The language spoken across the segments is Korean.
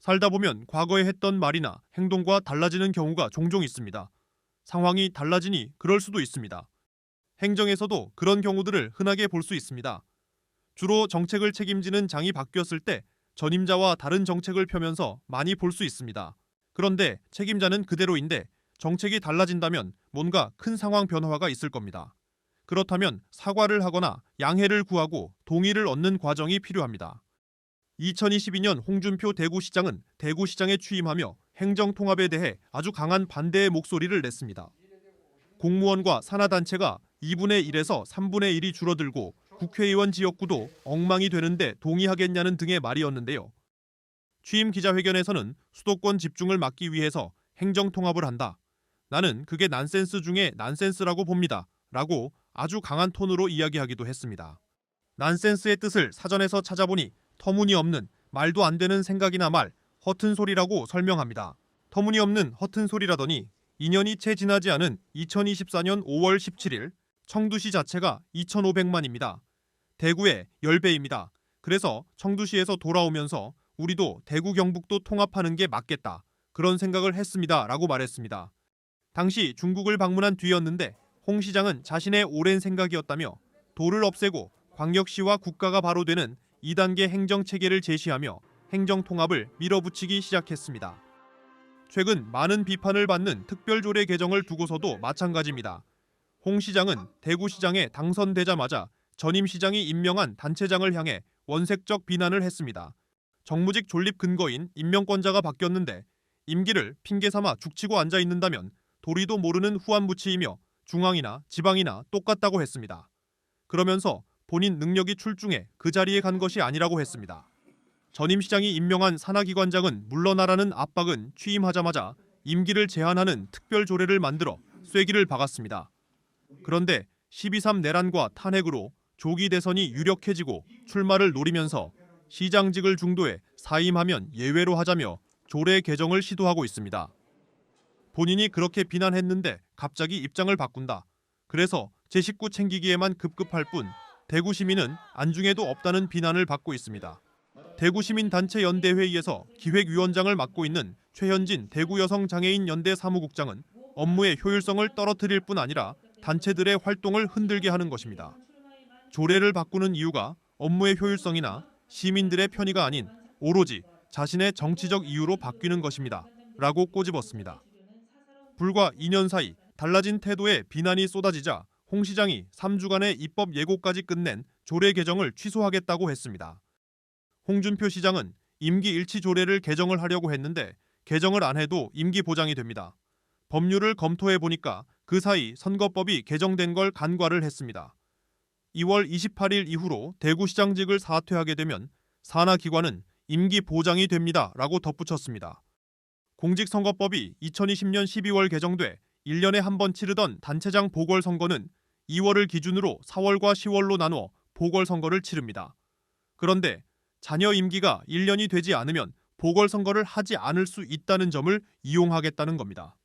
살다 보면 과거에 했던 말이나 행동과 달라지는 경우가 종종 있습니다. 상황이 달라지니 그럴 수도 있습니다. 행정에서도 그런 경우들을 흔하게 볼 수 있습니다. 주로 정책을 책임지는 장이 바뀌었을 때 전임자와 다른 정책을 펴면서 많이 볼 수 있습니다. 그런데 책임자는 그대로인데 정책이 달라진다면 뭔가 큰 상황 변화가 있을 겁니다. 그렇다면 사과를 하거나 양해를 구하고 동의를 얻는 과정이 필요합니다. 2022년 홍준표 대구시장은 대구시장에 취임하며 행정통합에 대해 아주 강한 반대의 목소리를 냈습니다. 공무원과 산하단체가 2분의 1에서 3분의 1이 줄어들고 국회의원 지역구도 엉망이 되는데 동의하겠냐는 등의 말이었는데요. 취임 기자회견에서는 수도권 집중을 막기 위해서 행정통합을 한다. 나는 그게 난센스 중에 난센스라고 봅니다. 라고 아주 강한 톤으로 이야기하기도 했습니다. 난센스의 뜻을 사전에서 찾아보니 터무니없는, 말도 안 되는 생각이나 말, 허튼 소리라고 설명합니다. 터무니없는 허튼 소리라더니 2년이 채 지나지 않은 2024년 5월 17일 청두시 자체가 2,500만입니다. 대구의 10배입니다. 그래서 청두시에서 돌아오면서 우리도 대구 경북도 통합하는 게 맞겠다. 그런 생각을 했습니다. 라고 말했습니다. 당시 중국을 방문한 뒤였는데 홍 시장은 자신의 오랜 생각이었다며 도를 없애고 광역시와 국가가 바로 되는 2단계 행정체계를 제시하며 행정통합을 밀어붙이기 시작했습니다. 최근 많은 비판을 받는 특별조례 개정을 두고서도 마찬가지입니다. 홍 시장은 대구시장에 당선되자마자 전임 시장이 임명한 단체장을 향해 원색적 비난을 했습니다. 정무직 존립 근거인 임명권자가 바뀌었는데 임기를 핑계삼아 죽치고 앉아있는다면 도리도 모르는 후한무치이며 중앙이나 지방이나 똑같다고 했습니다. 그러면서 본인 능력이 출중해 그 자리에 간 것이 아니라고 했습니다. 전임 시장이 임명한 산하기관장은 물러나라는 압박은 취임하자마자 임기를 제한하는 특별조례를 만들어 쐐기를 박았습니다. 그런데 12.3 내란과 탄핵으로 조기 대선이 유력해지고 출마를 노리면서 시장직을 중도에 사임하면 예외로 하자며 조례 개정을 시도하고 있습니다. 본인이 그렇게 비난했는데 갑자기 입장을 바꾼다. 그래서 제 식구 챙기기에만 급급할 뿐 대구 시민은 안중에도 없다는 비난을 받고 있습니다. 대구시민단체연대회의에서 기획위원장을 맡고 있는 최현진 대구여성장애인연대 사무국장은 업무의 효율성을 떨어뜨릴 뿐 아니라 단체들의 활동을 흔들게 하는 것입니다. 조례를 바꾸는 이유가 업무의 효율성이나 시민들의 편의가 아닌 오로지 자신의 정치적 이유로 바뀌는 것입니다. 라고 꼬집었습니다. 불과 2년 사이 달라진 태도에 비난이 쏟아지자 홍 시장이 3주간의 입법 예고까지 끝낸 조례 개정을 취소하겠다고 했습니다. 홍준표 시장은 임기 일치 조례를 개정을 하려고 했는데 개정을 안 해도 임기 보장이 됩니다. 법률을 검토해 보니까 그 사이 선거법이 개정된 걸 간과를 했습니다. 2월 28일 이후로 대구시장직을 사퇴하게 되면 산하기관은 임기 보장이 됩니다. 라고 덧붙였습니다. 공직선거법이 2020년 12월 개정돼 1년에 한 번 치르던 단체장 보궐선거는 2월을 기준으로 4월과 10월로 나누어 보궐선거를 치릅니다. 그런데 자녀 임기가 1년이 되지 않으면 보궐선거를 하지 않을 수 있다는 점을 이용하겠다는 겁니다.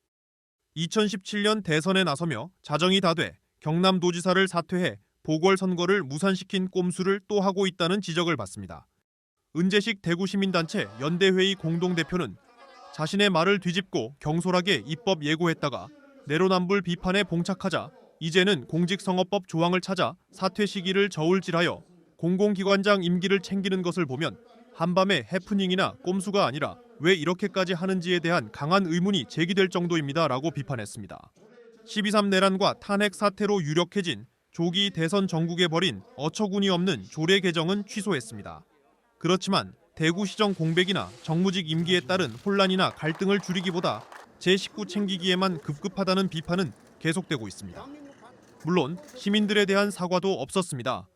2017년 대선에 나서며 자정이 다 돼 경남도지사를 사퇴해 보궐선거를 무산시킨 꼼수를 또 하고 있다는 지적을 받습니다. 은재식 대구시민단체 연대회의 공동대표는 자신의 말을 뒤집고 경솔하게 입법 예고했다가 내로남불 비판에 봉착하자 이제는 공직선거법 조항을 찾아 사퇴 시기를 저울질하여 공공기관장 임기를 챙기는 것을 보면 한밤의 해프닝이나 꼼수가 아니라 왜 이렇게까지 하는지에 대한 강한 의문이 제기될 정도입니다. 라고 비판했습니다. 12.3 내란과 탄핵 사태로 유력해진 조기 대선 전국에 벌인 어처구니 없는 조례 개정은 취소했습니다. 그렇지만 대구시정 공백이나 정무직 임기에 따른 혼란이나 갈등을 줄이기보다 제 식구 챙기기에만 급급하다는 비판은 계속되고 있습니다. 물론 시민들에 대한 사과도 없었습니다.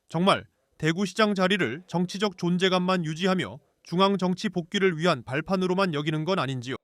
정말 대구시장 자리를 정치적 존재감만 유지하며 중앙정치 복귀를 위한 발판으로만 여기는 건 아닌지요.